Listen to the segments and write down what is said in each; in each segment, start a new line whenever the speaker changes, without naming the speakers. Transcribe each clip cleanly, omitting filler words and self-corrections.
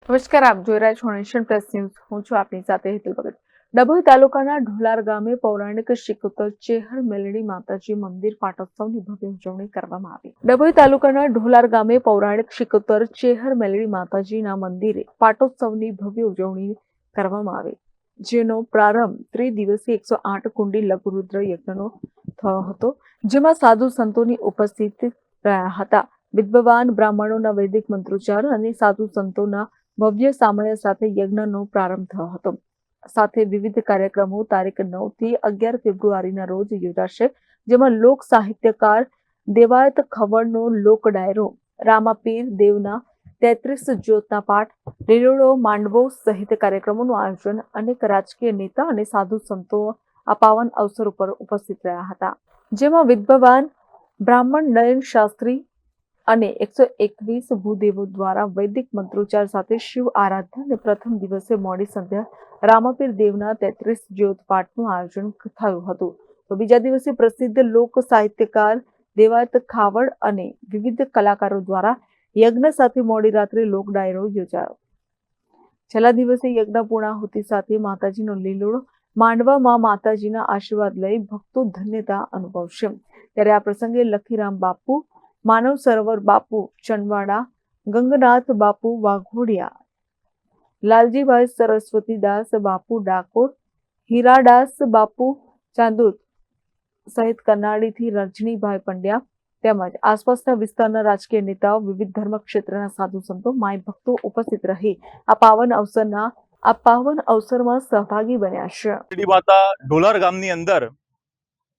નમસ્કાર, આપ જોઈ રહ્યા છો નેશન પ્લસ ન્યૂઝ. હું છું આપની સાથે હેતલ ભગત. ડભોઈ તાલુકાના ઢોલાર ગામે પૌરાણિક શિકોતર ચેહર મેલડી માતાજી મંદિર પાટોત્સવની ભવ્ય ઉજવણી કરવામાં આવી. ડભોઈ તાલુકાના ઢોલાર ગામે પૌરાણિક શિકોતર ચેહર મેલડી માતાજીના મંદિરે પાટોત્સવની ભવ્ય ઉજવણી કરવામાં આવી, જેનો પ્રારંભ ત્રિદિવસીય 108 કુંડી લઘુરુદ્ર યજ્ઞનો થયો હતો, જેમાં સાધુ સંતોની ઉપસ્થિત રહ્યા હતા. વિદ્વાન બ્રાહ્મણોના વૈદિક મંત્રોચ્ચાર અને સાધુ સંતોના ભવ્ય સામય સાથે યજ્ઞનો પ્રારંભ થયો હતો. સાથે વિવિધ કાર્યક્રમો તારીખ 9 થી 11 ફેબ્રુઆરીના રોજ યોજાશે, જેમાં લોક સાહિત્યકાર દેવાયત ખવડનો લોક ડાયરો, રામાપીર દેવના 33 જ્યોતના પાઠ, લીલોડો માંડવો સહિત કાર્યક્રમોનું આયોજન અનેક રાજકીય નેતા અને સાધુ સંતો આ પાવન અવસર ઉપર ઉપસ્થિત રહ્યા હતા, જેમાં વિદ્વાન બ્રાહ્મણ નયન શાસ્ત્રી અને 121 ભૂદેવો દ્વારા વૈદિક મંત્રોચ્ચાર સાથે શિવ આરાધના અને પ્રથમ દિવસે મોડી સંધ્યા રામાપીર દેવના 33 જ્યોત પાઠનું આયોજન થયું હતું. તો બીજા દિવસે પ્રસિદ્ધ લોક સાહિત્યકાર દેવાયત ખાવડ અને વિવિધ કલાકારો દ્વારા યજ્ઞ સાથે મોડી રાત્રે લોક ડાયરો યોજાયો. છેલ્લા દિવસે યજ્ઞ પૂર્ણાહુતિ સાથે માતાજીનો લીલોડો માંડવામાં માતાજીના આશીર્વાદ લઈ ભક્તો ધન્યતા અનુભવશે. ત્યારે આ પ્રસંગે લખીરામ બાપુ, માનવ સરોવર બાપુ ચંદવાડા, ગંગનાથ બાપુ વાઘોડિયા, લાલજીભાઈ સરસ્વતીદાસ બાપુ ડાકોર, હીરાદાસ બાપુ ચાંદોદ સહિત કરનાળીથી રજનીભાઈ પંડ્યા તેમજ આસપાસના વિસ્તારના રાજકીય નેતાઓ, વિવિધ ધર્મ ક્ષેત્રના સાધુ સંતો, માય ભક્તો ઉપસ્થિત રહી આ પાવન અવસરમાં સહભાગી બન્યા છે.
માતા ઢોલાર ગામની અંદર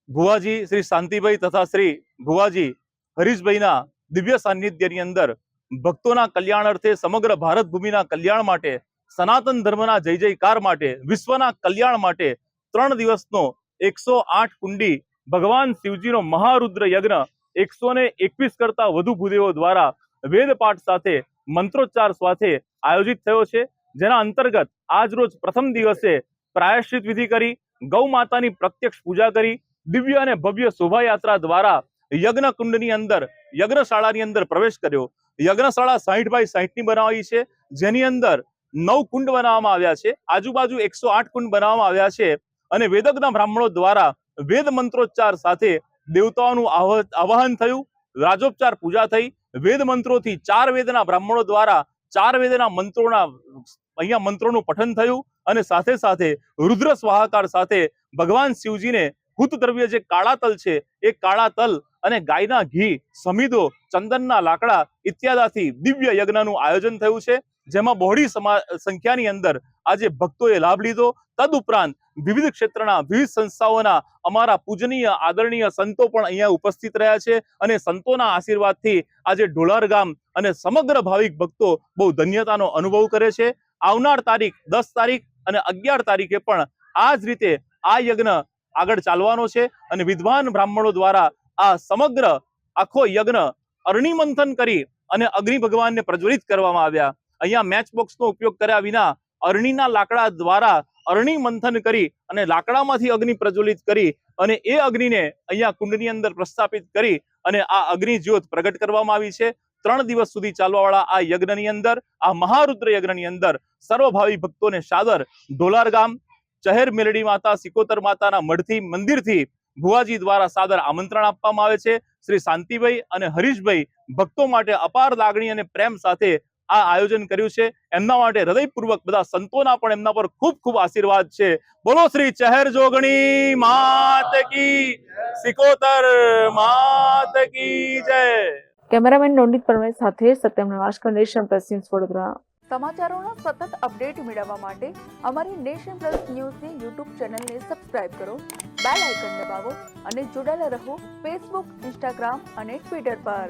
ભુવાજી શ્રી શાંતિભાઈ તથા શ્રી ભુવાજી હરીશભાઈના દિવ્ય સાનિધ્યની અંદર ભક્તોના કલ્યાણ અર્થે, સમગ્ર ભારત ભૂમિના કલ્યાણ માટે, સનાતન ધર્મના જય જયકાર માટે, વિશ્વના કલ્યાણ માટે 3 દિવસનો 108 કુંડી ભગવાન શિવજીનો મહારુદ્ર યજ્ઞ 121 કરતા વધુ ભૂદેવો દ્વારા વેદ પાઠ સાથે મંત્રોચ્ચાર સાથે આયોજિત થયો છે, જેના અંતર્ગત આજ રોજ પ્રથમ દિવસે પ્રાયશ્ચિત વિધિ કરી, ગૌ માતાની પ્રત્યક્ષ પૂજા કરી, દિવ્ય અને ભવ્ય શોભાયાત્રા દ્વારા યજ્ઞ કુંડની અંદર, યજ્ઞશાળાની અંદર પ્રવેશ કર્યો. યજ્ઞશાળા 60x60 ની બનાવી છે, જેની અંદર 9 કુંડ બનાવવામાં આવ્યા છે, આજુબાજુ 108 કુંડ બનાવવામાં આવ્યા છે અને વેદજ્ઞ બ્રાહ્મણો દ્વારા વેદ મંત્રોચ્ચાર સાથે દેવતાઓનું આવાહન થયું, રાજોપચાર પૂજા થઈ, વેદ મંત્રોથી 4 વેદના બ્રાહ્મણો દ્વારા 4 વેદના મંત્રોનું પઠન થયું અને સાથે સાથે રુદ્ર સ્વાહાકાર સાથે ભગવાન શિવજીને હુત દ્રવ્ય જે કાળા તલ છે એ કાળા તલ અને ગાયના ઘી, સમીદો, ચંદનના લાકડા ઇત્યાદિથી દિવ્ય યજ્ઞનું આયોજન થયું છે, જેમાં બહોળી સંખ્યાની અંદર આજે ભક્તોએ લાભ લીધો. તદુપરાંત વિવિધ ક્ષેત્રના, વિવિધ સંસ્થાઓના અમારા પૂજનીય આદરણીય સંતો પણ અહીંયા ઉપસ્થિત રહ્યા છે અને સંતોના આશીર્વાદથી આજે ઢોલાર ગામ અને સમગ્ર ભાવિક ભક્તો બહુ ધન્યતાનો અનુભવ કરે છે. આવનાર તારીખ 10 તારીખ અને 11 તારીખે પણ આ જ રીતે આ યજ્ઞ આગળ ચાલવાનો છે અને વિદ્વાન બ્રાહ્મણો દ્વારા આ સમગ્ર આખો યજ્ઞ અરણી મંથન કરી અને અગ્નિ ભગવાનને પ્રજ્વલિત કરવામાં આવ્યા. અહીંયા મેચ બોક્સનો ઉપયોગ કર્યા વિના અરણીના લાકડા દ્વારા અરણી મંથન કરી અને લાકડામાંથી અગ્નિ પ્રજ્વલિત કરી અને એ અગ્નિને અહીંયા કુંડની અંદર પ્રસ્થાપિત કરી અને આ અગ્નિ જ્યોત પ્રગટ કરવામાં આવી છે. 3 દિવસ સુધી ચાલવાવાળા આ યજ્ઞની અંદર, આ મહારુદ્ર યજ્ઞની અંદર સર્વભાવી ભક્તોને સાદર ઢોલાર ગામ ચહેર મેલડી માતા સિકોતર માતાના મઢથી, મંદિરથી ભુવાજી દ્વારા સાદર આમંત્રણ આપવામાં આવે છે. શ્રી શાંતિભાઈ અને હરીશભાઈ ભક્તો માટે અપાર લાગણી અને પ્રેમ સાથે આ આયોજન કર્યું છે. એમના માટે હૃદયપૂર્વક બધા સંતોના પણ એમના પર ખૂબ ખૂબ આશીર્વાદ છે. બોલો શ્રી ચહેર જોગણી માત કી, સિકોતર માત કી જય.
કેમેરામેન નોંદિત પરમેશ સાથે સત્યમ નવાશકર, નેશન પ્લસ ન્યૂઝ વડોદરા. સમાચારોના સતત અપડેટ મેળવવા માટે અમારી નેશન પ્લસ ન્યૂઝની યુટ્યુબ ચેનલને સબસ્ક્રાઇબ કરો, બેલ આઇકન દબાવો અને જોડાયેલા રહો ફેસબુક, ઇન્સ્ટાગ્રામ અને ટ્વિટર પર.